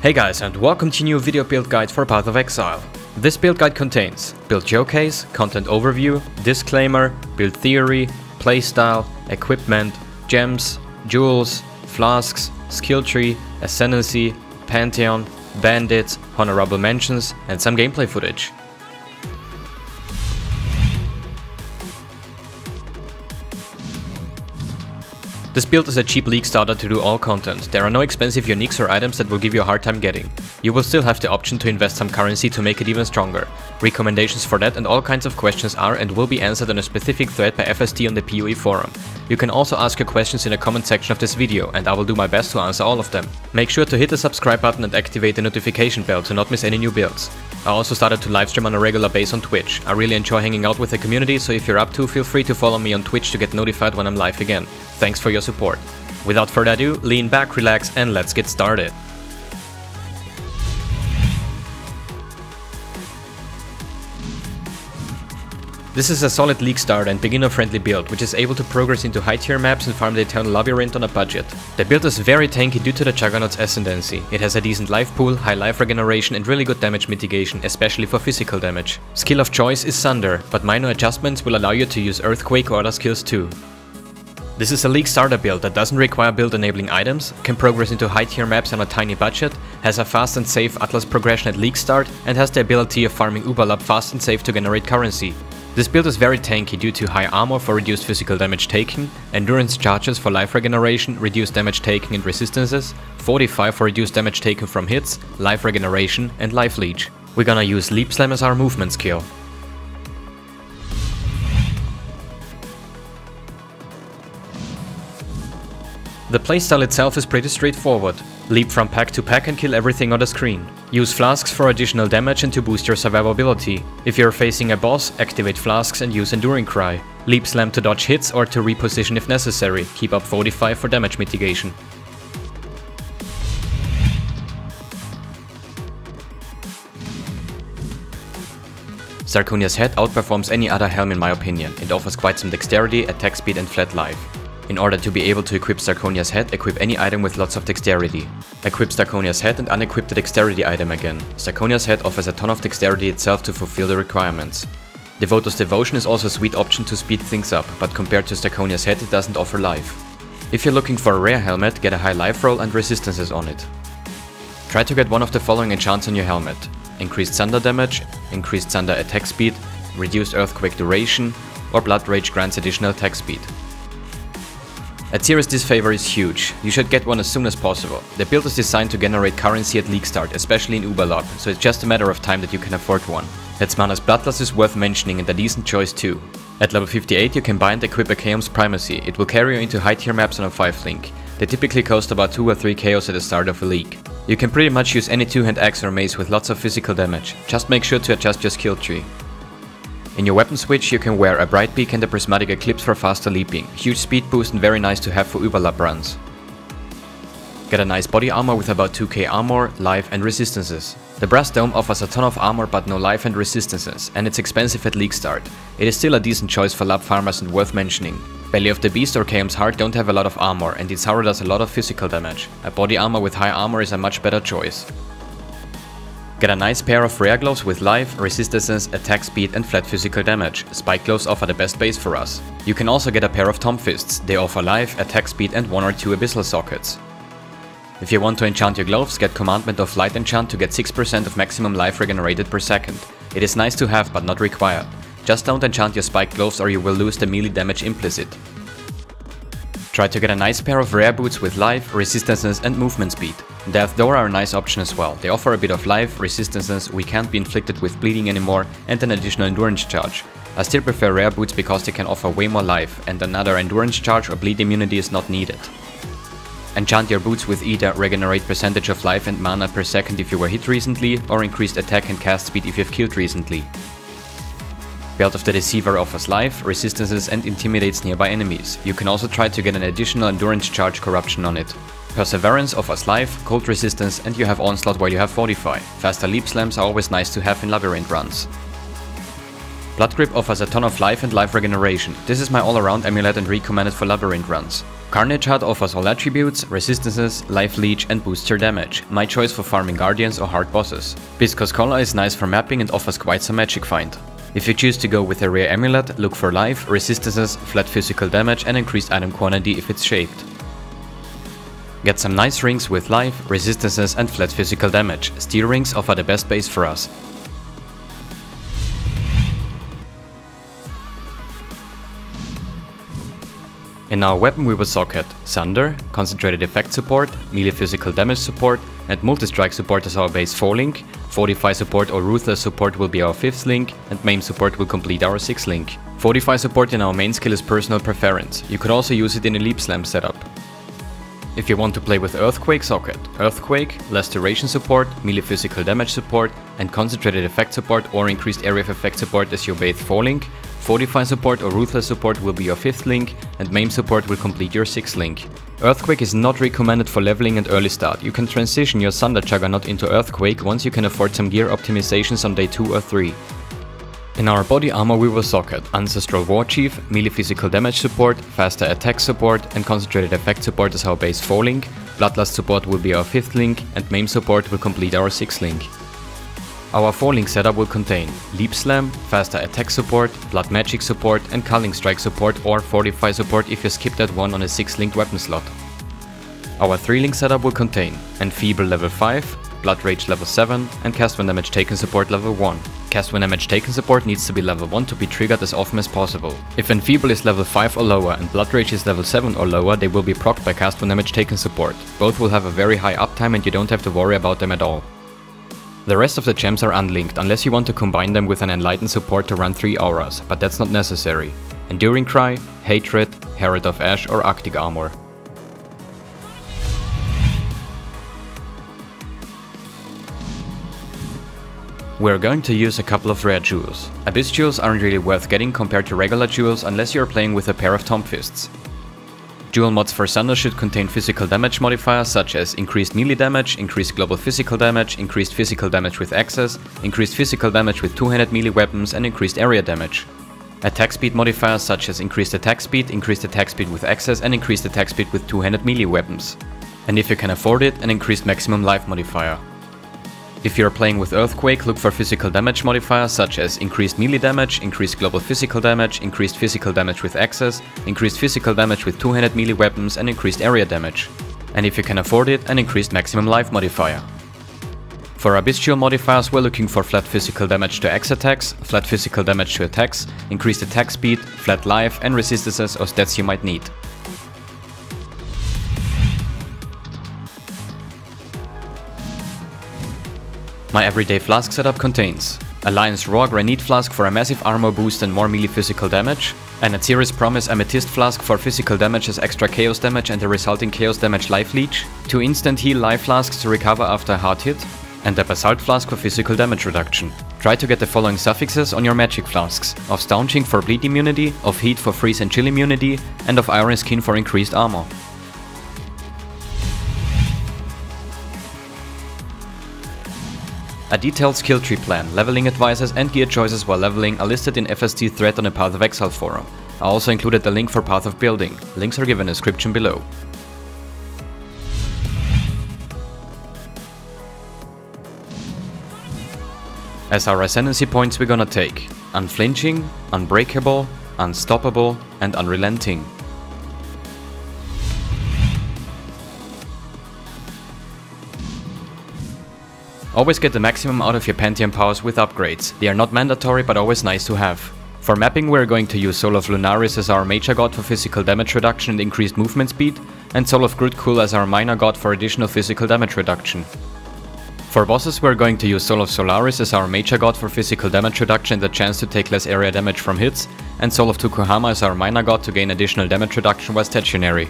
Hey guys, and welcome to a new video build guide for Path of Exile. This build guide contains build showcase, content overview, disclaimer, build theory, playstyle, equipment, gems, jewels, flasks, skill tree, Ascendancy, Pantheon, Bandits, honorable mentions, and some gameplay footage. This build is a cheap league starter to do all content. There are no expensive uniques or items that will give you a hard time getting. You will still have the option to invest some currency to make it even stronger. Recommendations for that and all kinds of questions are and will be answered on a specific thread by FST on the PoE forum. You can also ask your questions in the comment section of this video, and I will do my best to answer all of them. Make sure to hit the subscribe button and activate the notification bell to not miss any new builds. I also started to livestream on a regular basis on Twitch. I really enjoy hanging out with the community, so if you're up to, feel free to follow me on Twitch to get notified when I'm live again. Thanks for your support. Without further ado, lean back, relax, and let's get started. This is a solid league start and beginner friendly build, which is able to progress into high tier maps and farm the Eternal Labyrinth on a budget. The build is very tanky due to the Juggernaut's Ascendancy. It has a decent life pool, high life regeneration and really good damage mitigation, especially for physical damage. Skill of choice is Sunder, but minor adjustments will allow you to use Earthquake or other skills too. This is a league starter build that doesn't require build enabling items, can progress into high tier maps on a tiny budget, has a fast and safe Atlas progression at league start, and has the ability of farming Uberlab fast and safe to generate currency. This build is very tanky due to high armor for reduced physical damage taken, endurance charges for life regeneration, reduced damage taken and resistances, Fortify for reduced damage taken from hits, life regeneration and life leech. We're gonna use Leap Slam as our movement skill. The playstyle itself is pretty straightforward. Leap from pack to pack and kill everything on the screen. Use flasks for additional damage and to boost your survivability. If you're facing a boss, activate flasks and use Enduring Cry. Leap Slam to dodge hits or to reposition if necessary. Keep up Fortify for damage mitigation. Zarkonia's head outperforms any other helm in my opinion. It offers quite some dexterity, attack speed and flat life. In order to be able to equip Zarkonia's head, equip any item with lots of dexterity. Equip Zarkonia's head and unequip the dexterity item again. Zarkonia's head offers a ton of dexterity itself to fulfill the requirements. Devoto's Devotion is also a sweet option to speed things up, but compared to Zarkonia's head it doesn't offer life. If you're looking for a rare helmet, get a high life roll and resistances on it. Try to get one of the following enchants on your helmet: increased Sunder damage, increased Sunder attack speed, reduced Earthquake duration, or Blood Rage grants additional attack speed. A Tyr's Disfavor is huge. You should get one as soon as possible. The build is designed to generate currency at league start, especially in Uberlab, so it's just a matter of time that you can afford one. Hetzmana's Bloodlust is worth mentioning and a decent choice too. At level 58 you can buy and equip a Chaos Primacy. It will carry you into high tier maps on a 5 link. They typically cost about 2 or 3 Chaos at the start of a league. You can pretty much use any 2-hand axe or mace with lots of physical damage. Just make sure to adjust your skill tree. In your weapon switch you can wear a Bright Beak and a Prismatic Eclipse for faster leaping, huge speed boost and very nice to have for Uberlab runs. Get a nice body armor with about 2k armor, life and resistances. The Brass Dome offers a ton of armor but no life and resistances, and it's expensive at league start. It is still a decent choice for lab farmers and worth mentioning. Belly of the Beast or Chaos Heart don't have a lot of armor and its Haro does a lot of physical damage. A body armor with high armor is a much better choice. Get a nice pair of rare gloves with life, resistances, attack speed and flat physical damage. Spike gloves offer the best base for us. You can also get a pair of Tom Fists. They offer life, attack speed and 1 or 2 abyssal sockets. If you want to enchant your gloves, get Commandment of Light enchant to get 6% of maximum life regenerated per second. It is nice to have but not required. Just don't enchant your spike gloves or you will lose the melee damage implicit. Try to get a nice pair of rare boots with life, resistances and movement speed. Death Door are a nice option as well. They offer a bit of life, resistances, we can't be inflicted with bleeding anymore and an additional endurance charge. I still prefer rare boots because they can offer way more life and another endurance charge or bleed immunity is not needed. Enchant your boots with either regenerate percentage of life and mana per second if you were hit recently or increased attack and cast speed if you've killed recently. Belt of the Deceiver offers life, resistances and intimidates nearby enemies. You can also try to get an additional endurance charge corruption on it. Perseverance offers life, cold resistance and you have Onslaught while you have Fortify. Faster Leap Slams are always nice to have in Labyrinth runs. Blood Grip offers a ton of life and life regeneration. This is my all-around amulet and recommended for Labyrinth runs. Carnage Heart offers all attributes, resistances, life leech and boosts your damage, my choice for farming guardians or hard bosses. Viscous Collar is nice for mapping and offers quite some magic find. If you choose to go with a rare amulet, look for life, resistances, flat physical damage and increased item quantity if it's shaped. Get some nice rings with life, resistances and flat physical damage. Steel rings offer the best base for us. In our weapon we will socket Sunder, concentrated effect support, melee physical damage support and multi-strike support as our base 4 link, Fortify support or Ruthless support will be our 5th link and Maim support will complete our 6th link. Fortify support in our main skill is personal preference, you could also use it in a Leap Slam setup. If you want to play with Earthquake, socket Earthquake, less duration support, melee physical damage support and concentrated effect support or increased area of effect support as your base 4 link, Fortify support or Ruthless support will be your 5th link and Maim support will complete your 6th link. Earthquake is not recommended for leveling and early start, you can transition your Sunder Juggernaut into Earthquake once you can afford some gear optimizations on day 2 or 3. In our body armor we will socket Ancestral War Chief, melee physical damage support, faster attack support and concentrated effect support as our base 4 link, Bloodlust support will be our 5th link and Maim support will complete our 6th link. Our 4 link setup will contain Leap Slam, faster attack support, blood magic support and Culling Strike support or Fortify support if you skip that one on a 6 linked weapon slot. Our 3 link setup will contain Enfeeble level 5, Blood Rage level 7 and Cast when damage taken support level 1. Cast when damage taken support needs to be level 1 to be triggered as often as possible. If Enfeeble is level 5 or lower and Blood Rage is level 7 or lower, they will be procced by Cast when damage taken support. Both will have a very high uptime and you don't have to worry about them at all. The rest of the gems are unlinked unless you want to combine them with an Enlightened support to run 3 auras, but that's not necessary. Enduring Cry, Hatred, Herald of Ash or Arctic Armor. We're going to use a couple of rare jewels. Abyss jewels aren't really worth getting compared to regular jewels unless you're playing with a pair of Tom Fists. Jewel mods for Sunder should contain physical damage modifiers such as increased melee damage, increased global physical damage, increased physical damage with access, increased physical damage with two-handed melee weapons and increased area damage. Attack speed modifiers such as increased attack speed with access and increased attack speed with two-handed melee weapons. And if you can afford it, an increased maximum life modifier. If you are playing with Earthquake, look for physical damage modifiers such as increased melee damage, increased global physical damage with access, increased physical damage with two-handed melee weapons and increased area damage. And if you can afford it, an increased maximum life modifier. For Abyss Jewel modifiers we're looking for flat physical damage to X attacks, flat physical damage to attacks, increased attack speed, flat life and resistances or stats you might need. My everyday flask setup contains Alliance Raw Granite Flask for a massive armor boost and more melee physical damage, an Atsiris Promise Amethyst Flask for physical damage as extra chaos damage and the resulting chaos damage life leech, 2 instant heal life flasks to recover after a hard hit, and a Basalt Flask for physical damage reduction. Try to get the following suffixes on your magic flasks: of Staunching for bleed immunity, of Heat for freeze and chill immunity, and of Iron Skin for increased armor. A detailed skill tree plan, leveling advices and gear choices while leveling are listed in FST thread on the Path of Exile forum. I also included the link for Path of Building. Links are given in the description below. As our Ascendancy points we're gonna take Unflinching, Unbreakable, Unstoppable and Unrelenting. Always get the maximum out of your Pantheon powers with upgrades. They are not mandatory but always nice to have. For mapping we're going to use Soul of Lunaris as our major god for physical damage reduction and increased movement speed, and Soul of Grutkul as our minor god for additional physical damage reduction. For bosses we're going to use Soul of Solaris as our major god for physical damage reduction and the chance to take less area damage from hits, and Soul of Tukuhama as our minor god to gain additional damage reduction while stationary.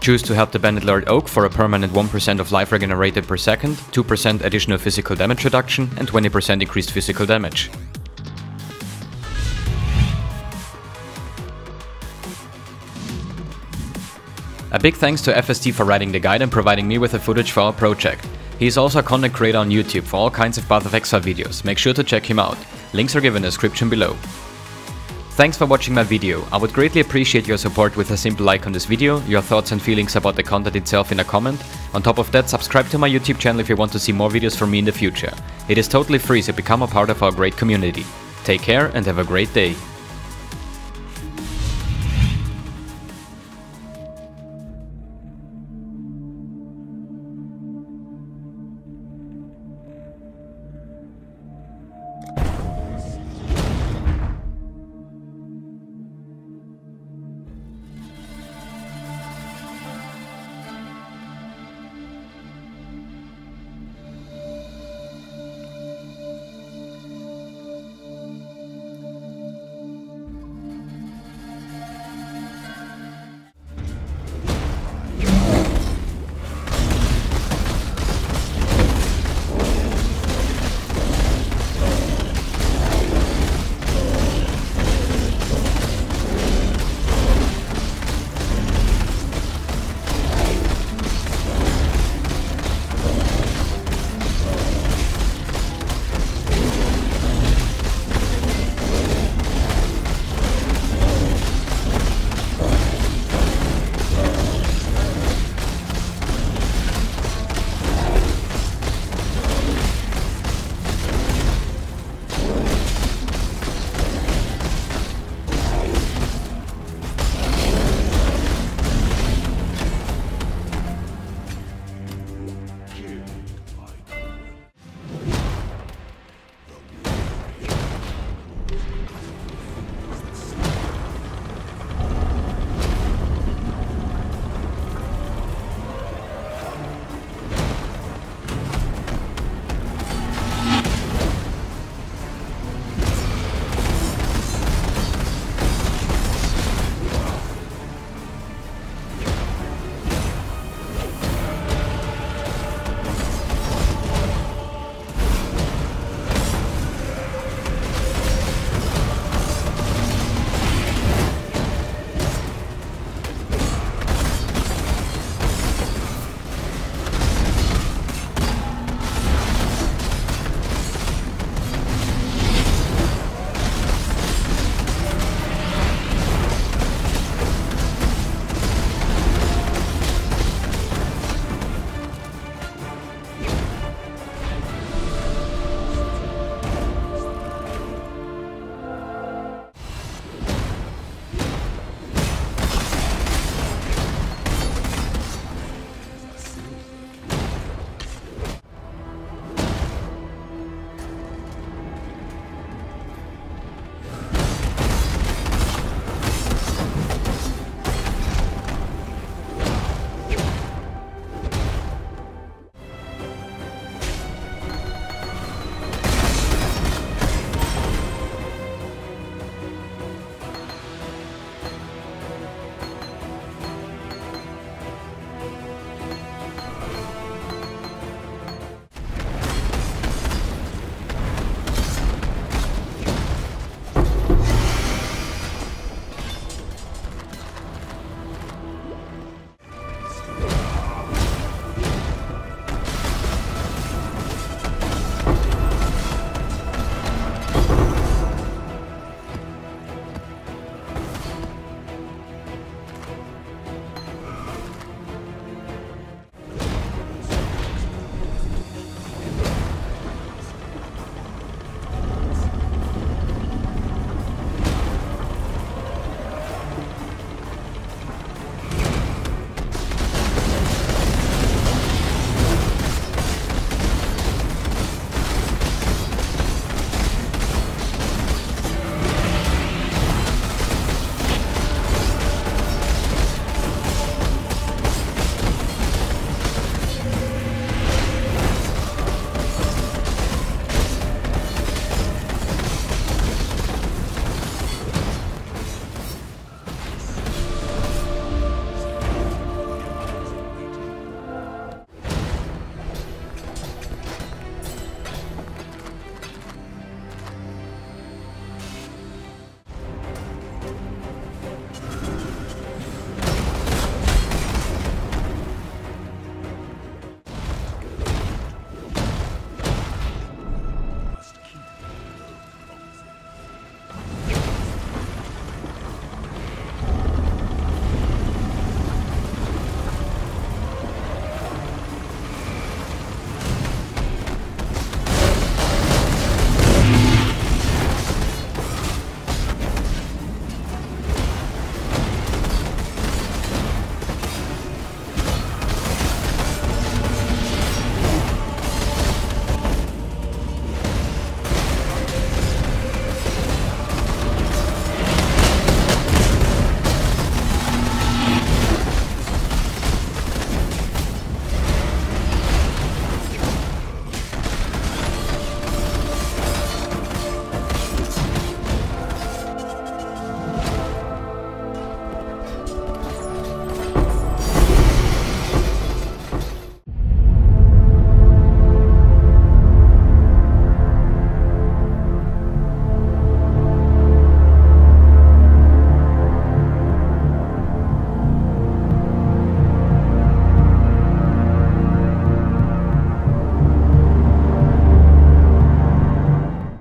Choose to help the Bandit Lord Oak for a permanent 1% of life regenerated per second, 2% additional physical damage reduction and 20% increased physical damage. A big thanks to FST for writing the guide and providing me with the footage for our project. He is also a content creator on YouTube for all kinds of Path of Exile videos, make sure to check him out. Links are given in the description below. Thanks for watching my video. I would greatly appreciate your support with a simple like on this video, your thoughts and feelings about the content itself in a comment. On top of that, subscribe to my YouTube channel if you want to see more videos from me in the future. It is totally free, so become a part of our great community. Take care and have a great day.